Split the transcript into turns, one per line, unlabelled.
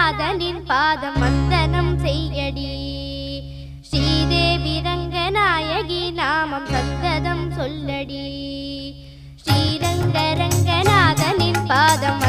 ரங்கநாதனின் பாதம் வந்தனம் செய்யடி. ஸ்ரீதேவி ரங்கநாயகி நாமம் சந்ததம் சொல்லடி. ஸ்ரீரங்க ரங்கநாதனின் பாதம்